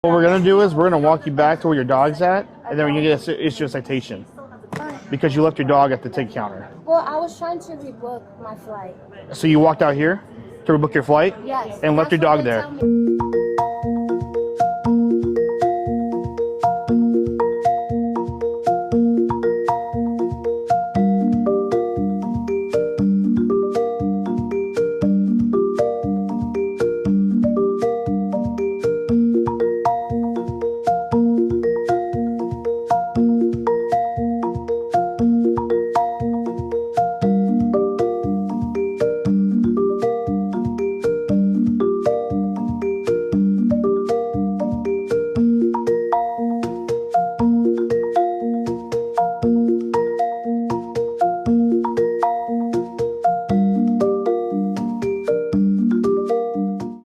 What we're gonna do is we're gonna walk you back to where your dog's at, and then we're gonna issue a citation because you left your dog at the ticket counter. Well, I was trying to rebook my flight. So you walked out here to rebook your flight? Yes. And left your dog there.